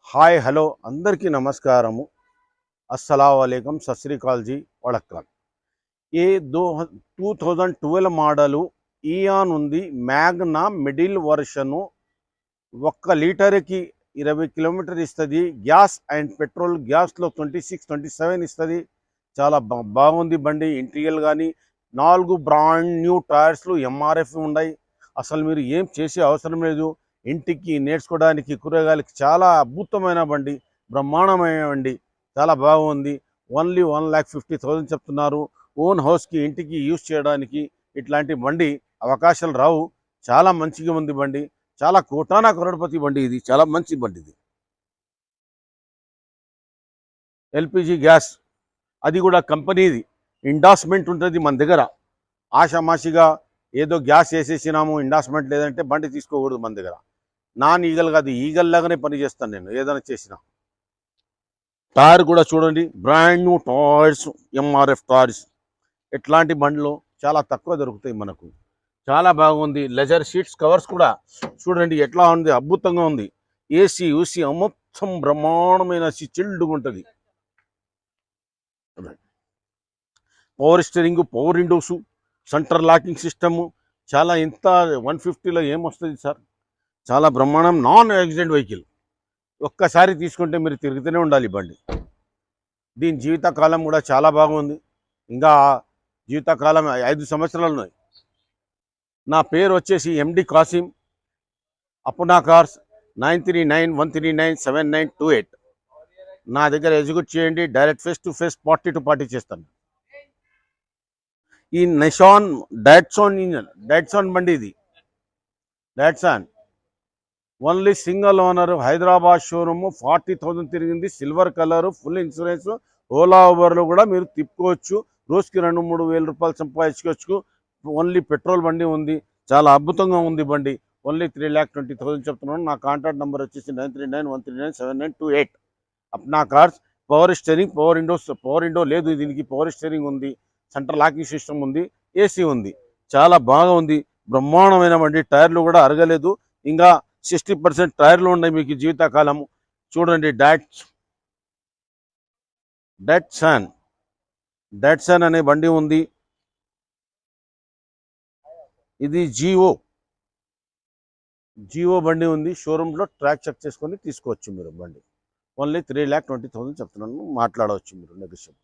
Hi hello అందరికీ నమస్కారము. अस्सलाम वालेकुम सत श्री अकाल जी वड़क्कम. ये 2012 మోడలు ఇయాన్ ఉంది. మ్యాగ్నా మిడిల్ వర్షను 1 లీటర్కి 20 కిలోమీటర్ ఇస్తుంది. గ్యాస్ అండ్ పెట్రోల్ గ్యాస్లో 26-27 ఇస్తుంది. చాలా బాగుంది బండి. ఇంటీరియల్ కానీ 4 బ్రాండ్ న్యూ టైర్స్లు ఎంఆర్ఎఫ్ ఉన్నాయి. అసలు మీరు ఏం చేసే అవసరం లేదు. ఇంటికి నేర్చుకోవడానికి కూరగాయలకి చాలా అద్భుతమైన బండి, బ్రహ్మాండమైన బండి, చాలా బాగుంది. ఓన్లీ 1,50,000 చెప్తున్నారు. ఓన్ హౌస్కి ఇంటికి యూజ్ చేయడానికి ఇట్లాంటి బండి అవకాశాలు రావు. చాలా మంచిగా ఉంది బండి. చాలా కోటానా కరోడ్పతి బండి. ఇది చాలా మంచి బండి. ఇది ఎల్పిజి గ్యాస్, అది కూడా కంపెనీది ఎండార్స్మెంట్ ఉంటుంది మన దగ్గర. ఆషామాషిగా ఏదో గ్యాస్ వేసేసినాము ఎండార్స్మెంట్ లేదంటే బండి తీసుకోకూడదు మన దగ్గర. నాన్ ఈగల్ కాదు, ఈగల్ లాగానే పనిచేస్తాను నేను ఏదైనా చేసినా. టైర్ కూడా చూడండి, brand new tyres, MRF tyres. ఇట్లాంటి బండ్లు చాలా తక్కువ దొరుకుతాయి మనకు. చాలా బాగుంది. లెజర్ షీట్స్ కవర్స్ కూడా చూడండి ఎట్లా ఉంది, అద్భుతంగా ఉంది. ఏసీ యూసీ మొత్తం బ్రహ్మాండమైన చిల్డ్గా ఉంటుంది. Power steering, power windows, centre locking system. చాలా ఇంత 150లో ఏమొస్తుంది సార్? చాలా బ్రహ్మాండం. Non accident vehicle. ఒక్కసారి తీసుకుంటే మీరు తిరుగుతూనే ఉండాలి బండి. దీని జీవితకాలం కూడా చాలా బాగుంది. ఇంకా జీవితకాలం 5 సంవత్సరాలు ఉన్నాయి. నా పేరు వచ్చేసి ఎండి కాసిం. అపునా కార్స్. 9391397928. నా దగ్గర ఎగ్జిక్యూట్ చేయండి. Direct face to face, party to party చేస్తాను. ఈ నిషాన్ డాట్సాన్ బండి. ఇది Datsun only single owner, Hyderabad showroom. 40,000 తిరిగింది. Silver colour, full insurance. Ola ఊబర్లో కూడా మీరు తిప్పుకోవచ్చు. రోజుకి 2-3 వేల రూపాయలు సంపాదించుకోవచ్చు. ఓన్లీ పెట్రోల్ బండి ఉంది. చాలా అద్భుతంగా ఉంది బండి. ఓన్లీ 3,20,000 చెప్తున్నాను. నా కాంటాక్ట్ నెంబర్ వచ్చేసి 9391397928. Apna Cars. Power steering, power windows. Power window లేదు దీనికి, పవర్ స్టీరింగ్ ఉంది. సెంటర్ లాకింగ్ సిస్టమ్ ఉంది. ఏసీ ఉంది. చాలా బాగా ఉంది. బ్రహ్మాండమైన బండి. టైర్లు కూడా అరగలేదు. ఇంకా 60% టైర్లు ఉన్నాయి మీకు జీవితకాలము. చూడండి, డాట్సాన్ అనే బండి ఉంది. ఇది జియో బండి ఉంది. షోరూంలో ట్రాక్ చెక్ చేసుకొని తీసుకోవచ్చు మీరు బండి. ఓన్లీ 3,20,000 చెప్తున్నాను. మాట్లాడవచ్చు మీరు నెగోషియబుల్.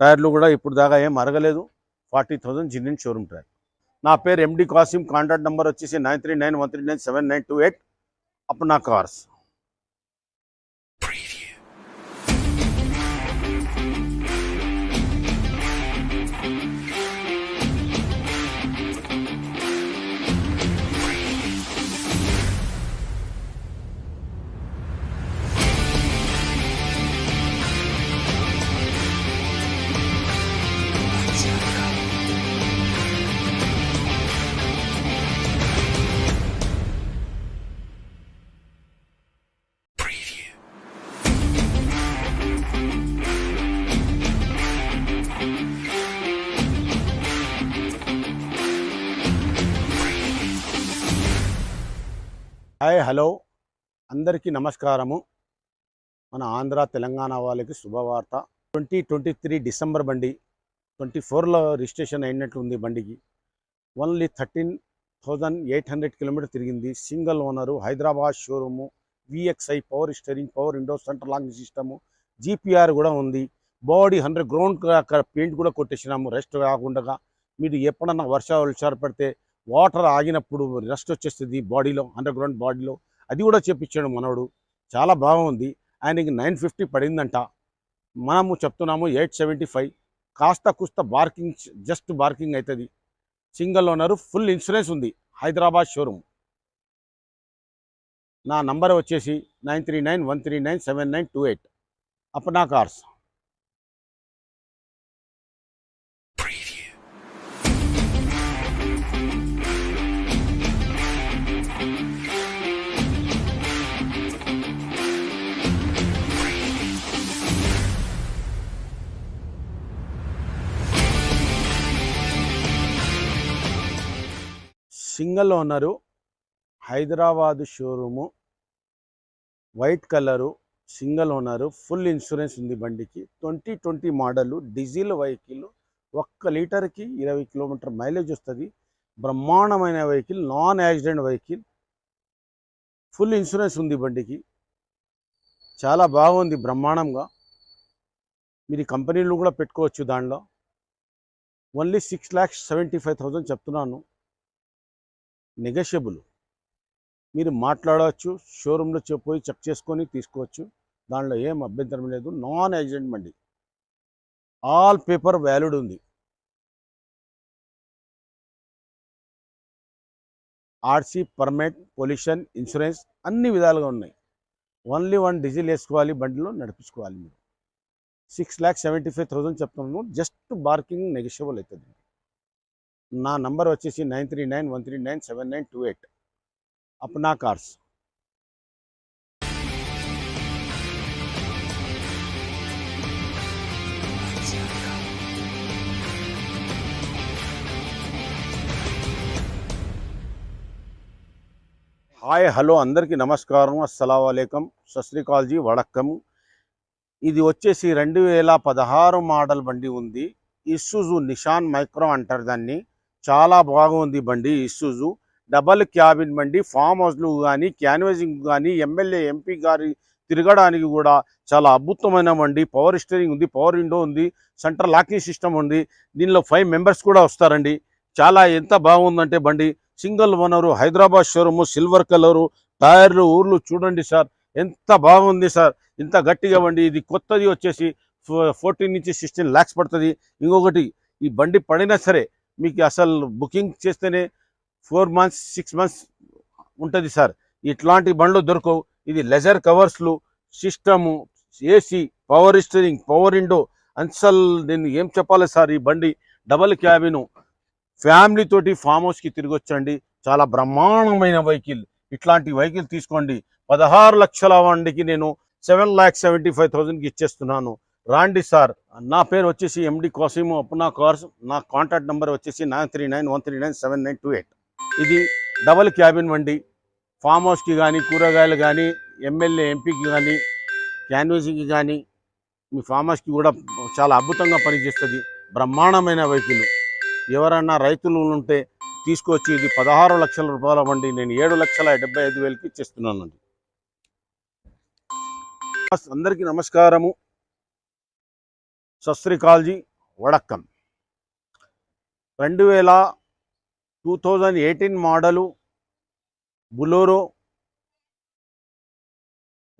టైర్లు కూడా ఇప్పుడు దాకా ఏం అరగలేదు. 40,000 జిన్నిన్ షోరూమ్ టైర్. నా పేరు ఎండి కాసిం. కాంటాక్ట్ నెంబర్ వచ్చేసి 9391397928. అప్నా కార్స్. హాయ్ హలో అందరికీ నమస్కారము. మన ఆంధ్ర తెలంగాణ వాళ్ళకి శుభవార్త. 2023 డిసెంబర్ బండి. 24లో రిజిస్ట్రేషన్ అయినట్లు ఉంది బండికి. ఓన్లీ 13,800 కిలోమీటర్ తిరిగింది. Single owner, Hyderabad showroom. VXi, power steering, power windows, centre locking system, GPR కూడా ఉంది. బాడీ 100 గ్రౌండ్ పెయింట్ కూడా కొట్టేసినాము రెస్ట్ కాకుండా. మీరు ఎప్పుడన్నా వర్షాలు పడితే వాటర్ ఆగినప్పుడు రెస్ట్ వచ్చేస్తుంది బాడీలో, 100 గ్రౌండ్ బాడీలో. అది కూడా చేపించాడు మనోడు. చాలా బాగుంది. ఆయనకి 950 పడిందంట. మనము చెప్తున్నాము 875. కాస్త కుస్త బార్కింగ్, జస్ట్ బార్కింగ్ అవుతుంది. సింగిల్ ఓనరు, ఫుల్ ఇన్సూరెన్స్ ఉంది. హైదరాబాద్ షోరూమ్. నా నంబర్ వచ్చేసి 9391397928. Apna Cars. Single owner, Hyderabad showroom. White colour, single owner, full insurance ఉంది బండికి. 2020 మోడలు, డీజిల్ వెహికల్. 1 లీటర్కి 20 కిలోమీటర్ మైలేజ్ వస్తుంది. బ్రహ్మాండమైన vehicle, non accident vehicle. Full insurance ఉంది బండికి. చాలా బాగుంది, బ్రహ్మాండంగా. మీరు కంపెనీలు కూడా పెట్టుకోవచ్చు దానిలో. ఓన్లీ 6,75,000 చెప్తున్నాను. నెగోషియబుల్. మీరు మాట్లాడవచ్చు, షోరూంలో పోయి చెక్ చేసుకొని తీసుకోవచ్చు. దానిలో ఏం అభ్యంతరం లేదు. నాన్ యాక్సిడెంట్ బండి, ఆల్ పేపర్ వ్యాలిడ్ ఉంది. ఆర్సీ, పర్మిట్, పొల్యూషన్, ఇన్సూరెన్స్ అన్ని విధాలుగా ఉన్నాయి. ఓన్లీ 1 డీజిల్ వేసుకోవాలి, బండిలో నడిపించుకోవాలి. మీరు 6,75,000 చెప్తున్నాను. జస్ట్ బార్కింగ్ నెగోషియబుల్ అవుతుంది. నా నంబర్ వచ్చేసి 9391397928. అప్నా కార్స్. హాయ్, హలో, అందరికీ నమస్కారం, అస్సలాము అలైకుం, సత్ శ్రీ అకాల్ జీ, వడక్కం. ఇది వచ్చేసి 2016 మోడల్ బండి ఉంది. ఇస్సుజు నిషాన్ మైక్రో అంటారు దాన్ని. చాలా బాగుంది బండి. ఇస్సుజు డబల్ క్యాబిన్ బండి. ఫామ్ హౌస్లు కానీ, క్యాన్వాసింగ్ కానీ, ఎమ్మెల్యే ఎంపీ గారి తిరగడానికి కూడా చాలా అద్భుతమైన బండి. పవర్ స్టీరింగ్ ఉంది, పవర్ విండో ఉంది, సెంటర్ లాకింగ్ సిస్టమ్ ఉంది. దీనిలో 5 మెంబర్స్ కూడా వస్తారండి. చాలా ఎంత బాగుందంటే బండి. Single owner, Hyderabad showroom, silver colour, టైర్లు ఊర్లు చూడండి సార్, ఎంత బాగుంది సార్. ఇంత గట్టిగా బండి. ఇది కొత్తది వచ్చేసి 14 నుంచి 16 lakhs పడుతుంది. ఇంకొకటి, ఈ బండి పడినా సరే మీకు అసలు బుకింగ్ చేస్తేనే 4 months 6 months ఉంటుంది సార్. ఇట్లాంటి బండ్లు దొరకవు. ఇది లెజర్ కవర్స్లు, system, AC, power steering, power window. అసలు నేను ఏం చెప్పాలి సార్. ఈ బండి డబల్ క్యాబిను, ఫ్యామిలీ తోటి ఫామ్ హౌస్కి తిరిగొచ్చండి. చాలా బ్రహ్మాండమైన వెహికల్. ఇట్లాంటి వెహికల్ తీసుకోండి. 16 లక్షల వండికి నేను 7,75,000కి ఇచ్చేస్తున్నాను. రాండి సార్. నా పేరు వచ్చేసి ఎండి కోసిము, అప్నా కార్స్. నా కాంటాక్ట్ నెంబర్ వచ్చేసి 9391397928. ఇది డబల్ క్యాబిన్ బండి. ఫామ్ హౌస్కి కానీ, కూరగాయలు కానీ, ఎమ్మెల్యే ఎంపీకి కానీ, క్యాన్వాసింగ్కి కానీ, మీ ఫామ్ హౌస్కి కూడా చాలా అద్భుతంగా పనిచేస్తుంది. బ్రహ్మాండమైన వెహికల్. ఎవరన్నా రైతులు ఉంటే తీసుకొచ్చి, ఇది 16 లక్షల రూపాయల బండి నేను 7,75,000కి ఇచ్చేస్తున్నానండి. అందరికీ నమస్కారము, సత్ శ్రీ అకాల్ జీ, వడక్కం. 2018 model Bolero,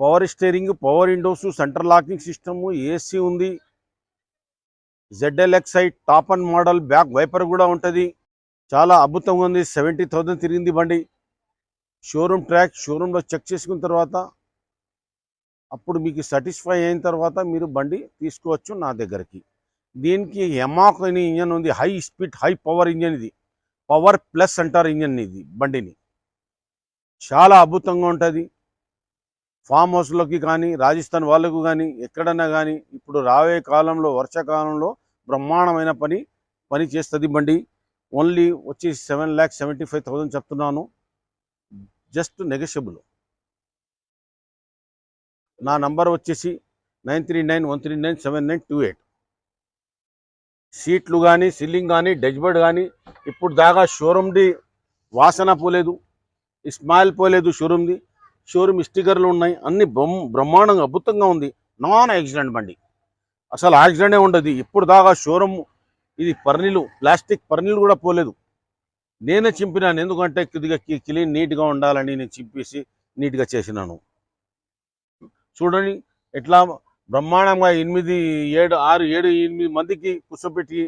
power steering, power windows, centre locking system, AC ఉంది. ZLXi top and model, back wiper కూడా ఉంటుంది. చాలా అద్భుతంగా ఉంది. 70,000 తిరిగింది బండి. షోరూమ్ ట్రాక్, షోరూంలో చెక్ చేసుకున్న తర్వాత అప్పుడు మీకు సాటిస్ఫై అయిన తర్వాత మీరు బండి తీసుకోవచ్చు నా దగ్గరికి. దీనికి యమాక్ అని ఇంజన్ ఉంది. High speed, high power engine. ఇది పవర్ ప్లస్ అంటారు ఇంజన్. ఇది బండిని చాలా అద్భుతంగా ఉంటుంది. ఫామ్ హౌస్లోకి కానీ, రాజస్థాన్ వాళ్ళకు కానీ, ఎక్కడన్నా కానీ ఇప్పుడు రాబోయే కాలంలో, వర్షాకాలంలో బ్రహ్మాండమైన పని చేస్తుంది బండి. ఓన్లీ వచ్చి 7,75,000 చెప్తున్నాను. Just negotiable. నా నంబర్ వచ్చేసి 9391397928. సీట్లు కానీ, సీలింగ్ కానీ, డెష్బోర్డ్ కానీ ఇప్పుడు దాకా షోరూమ్ది వాసన పోలేదు, స్మైల్ పోలేదు. షోరూమ్ స్టిక్కర్లు ఉన్నాయి. అన్ని బ్రహ్మాండంగా అద్భుతంగా ఉంది. నాన్ యాక్సిడెంట్ బండి. అసలు యాక్సిడెంటే ఉండదు ఇప్పుడు దాకా షోరూమ్. ఇది పర్నీలు, ప్లాస్టిక్ పర్నీలు కూడా పోలేదు. నేనే చింపినాను, ఎందుకంటే కొద్దిగా క్లీన్ నీట్గా ఉండాలని నేను చింపేసి నీట్గా చేసినాను. చూడండి ఎట్లా బ్రహ్మాండంగా 8 మందికి కూర్చోబెట్టి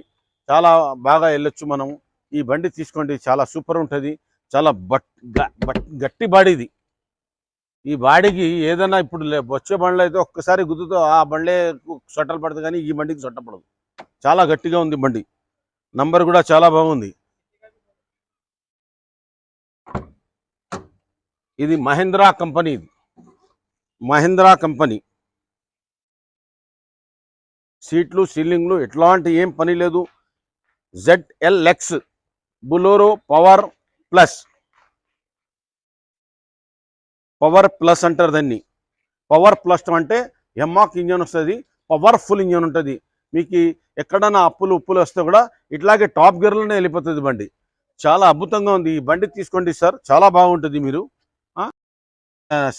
చాలా బాగా వెళ్ళొచ్చు మనం. ఈ బండి తీసుకోండి, చాలా సూపర్ ఉంటుంది. చాలా గట్టి బాడీది. ఈ బాడీకి ఏదైనా ఇప్పుడు వచ్చే బండ్లు అయితే ఒక్కసారి గుద్దుతో ఆ బండ్లే సొట్టలు పడుతుంది, కానీ ఈ బండికి సొట్టపడదు. చాలా గట్టిగా ఉంది బండి. నంబర్ కూడా చాలా బాగుంది. ఇది మహేంద్రా కంపెనీ. మహేంద్రా కంపెనీ. సీట్లు, సీలింగ్లు ఎట్లాంటి ఏం పని లేదు. ZLX బులోరో పవర్ ప్లస్ అంటారు దాన్ని. పవర్ ప్లస్ అంటే ఎమ్మాక్ ఇంజన్ వస్తుంది, పవర్ఫుల్ ఇంజన్ ఉంటుంది. మీకు ఎక్కడన్నా ఉప్పులు వస్తే కూడా ఇట్లాగే టాప్ గేర్లోనే వెళ్ళిపోతుంది బండి. చాలా అద్భుతంగా ఉంది ఈ బండి, తీసుకోండి సార్, చాలా బాగుంటుంది. మీరు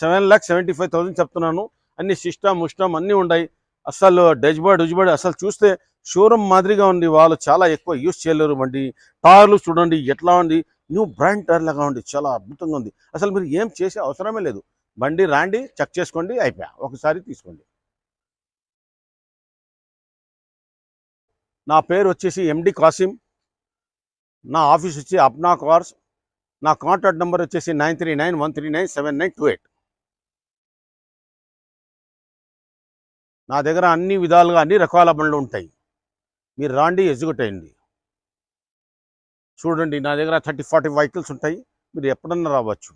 7,75,000 చెప్తున్నాను. అన్ని సిస్టమ్ అన్నీ ఉన్నాయి. అసలు డజ్బర్డ్ అసలు చూస్తే షోరూమ్ మాదిరిగా ఉంది. వాళ్ళు చాలా ఎక్కువ యూస్ చేయలేరు బండి. టైర్లు చూడండి ఎట్లా ఉంది, న్యూ బ్రాండ్ టైర్ లాగా ఉంది, చాలా అద్భుతంగా ఉంది. అసలు మీరు ఏం చేసే అవసరమే లేదు. బండి రాండి, చెక్ చేసుకోండి, అయిపోయా, ఒకసారి తీసుకోండి. నా పేరు వచ్చేసి ఎండి కాసిం. నా ఆఫీస్ వచ్చి అప్నా కార్స్. నా కాంటాక్ట్ నెంబర్ వచ్చేసి 9391397928. నా దగ్గర అన్ని విధాలుగా అన్ని రకాల బండ్లు ఉంటాయి. మీరు రాండి, ఎగ్జిక్యూట్ అయ్యండి. చూడండి, నా దగ్గర 30-40 వెహికల్స్ ఉంటాయి. మీరు ఎప్పుడన్నా రావచ్చు.